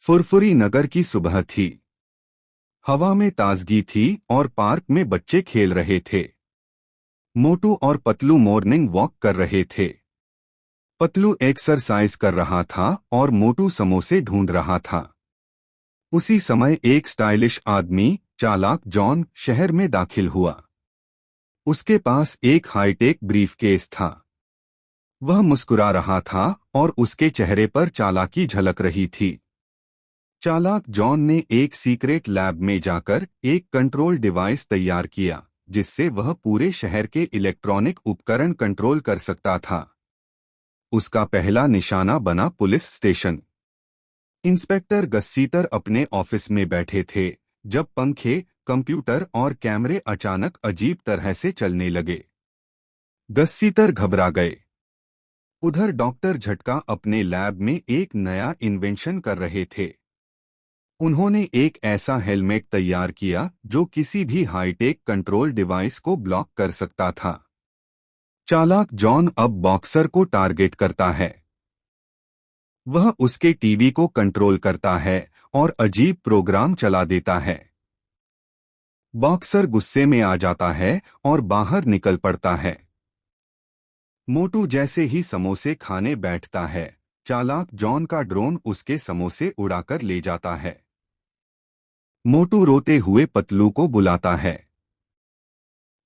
फुरफुरी नगर की सुबह थी। हवा में ताजगी थी और पार्क में बच्चे खेल रहे थे। मोटू और पतलू मॉर्निंग वॉक कर रहे थे। पतलू एक्सरसाइज कर रहा था और मोटू समोसे ढूंढ रहा था। उसी समय एक स्टाइलिश आदमी, चालाक जॉन, शहर में दाखिल हुआ। उसके पास एक हाईटेक ब्रीफकेस था। वह मुस्कुरा रहा था और उसके चेहरे पर चालाकी झलक रही थी। चालाक जॉन ने एक सीक्रेट लैब में जाकर एक कंट्रोल डिवाइस तैयार किया, जिससे वह पूरे शहर के इलेक्ट्रॉनिक उपकरण कंट्रोल कर सकता था। उसका पहला निशाना बना पुलिस स्टेशन। इंस्पेक्टर गस्सीतर अपने ऑफिस में बैठे थे जब पंखे, कंप्यूटर और कैमरे अचानक अजीब तरह से चलने लगे। गस्सीतर घबरा गए। उधर डॉक्टर झटका अपने लैब में एक नया इन्वेंशन कर रहे थे। उन्होंने एक ऐसा हेलमेट तैयार किया जो किसी भी हाईटेक कंट्रोल डिवाइस को ब्लॉक कर सकता था। चालाक जॉन अब बॉक्सर को टारगेट करता है। वह उसके टीवी को कंट्रोल करता है और अजीब प्रोग्राम चला देता है। बॉक्सर गुस्से में आ जाता है और बाहर निकल पड़ता है। मोटू जैसे ही समोसे खाने बैठता है, चालाक जॉन का ड्रोन उसके समोसे उड़ाकर ले जाता है। मोटू रोते हुए पतलू को बुलाता है।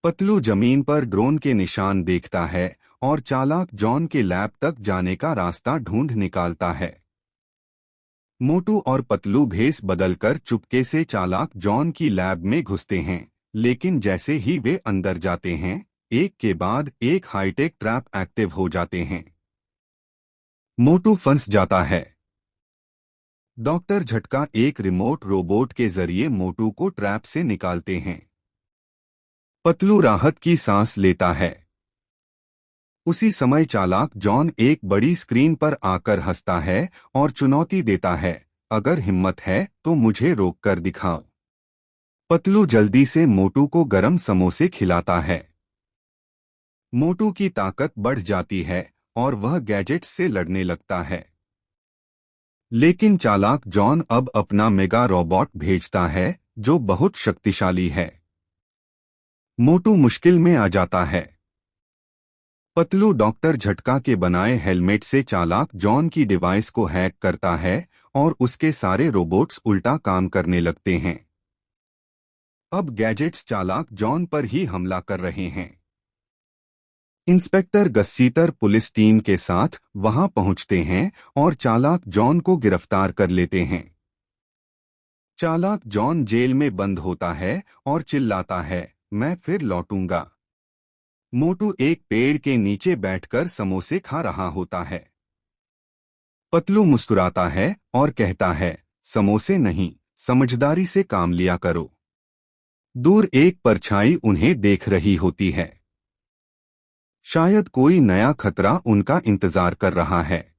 पतलू जमीन पर ड्रोन के निशान देखता है और चालाक जॉन के लैब तक जाने का रास्ता ढूंढ निकालता है। मोटू और पतलू भेस बदलकर चुपके से चालाक जॉन की लैब में घुसते हैं, लेकिन जैसे ही वे अंदर जाते हैं, एक के बाद एक हाईटेक ट्रैप एक्टिव हो जाते हैं। मोटू फंस जाता है। डॉक्टर झटका एक रिमोट रोबोट के जरिए मोटू को ट्रैप से निकालते हैं। पतलू राहत की सांस लेता है। उसी समय चालाक जॉन एक बड़ी स्क्रीन पर आकर हंसता है और चुनौती देता है, अगर हिम्मत है तो मुझे रोककर दिखाओ। पतलू जल्दी से मोटू को गरम समोसे खिलाता है। मोटू की ताकत बढ़ जाती है और वह गैजेट्स से लड़ने लगता है। लेकिन चालाक जॉन अब अपना मेगा रोबोट भेजता है जो बहुत शक्तिशाली है। मोटू मुश्किल में आ जाता है। पतलू डॉक्टर झटका के बनाए हेलमेट से चालाक जॉन की डिवाइस को हैक करता है और उसके सारे रोबोट्स उल्टा काम करने लगते हैं। अब गैजेट्स चालाक जॉन पर ही हमला कर रहे हैं। इंस्पेक्टर गस्सीतर पुलिस टीम के साथ वहां पहुंचते हैं और चालाक जॉन को गिरफ्तार कर लेते हैं। चालाक जॉन जेल में बंद होता है और चिल्लाता है, मैं फिर लौटूंगा। मोटू एक पेड़ के नीचे बैठकर समोसे खा रहा होता है। पतलू मुस्कुराता है और कहता है, समोसे नहीं, समझदारी से काम लिया करो। दूर एक परछाई उन्हें देख रही होती है। शायद कोई नया खतरा उनका इंतजार कर रहा है।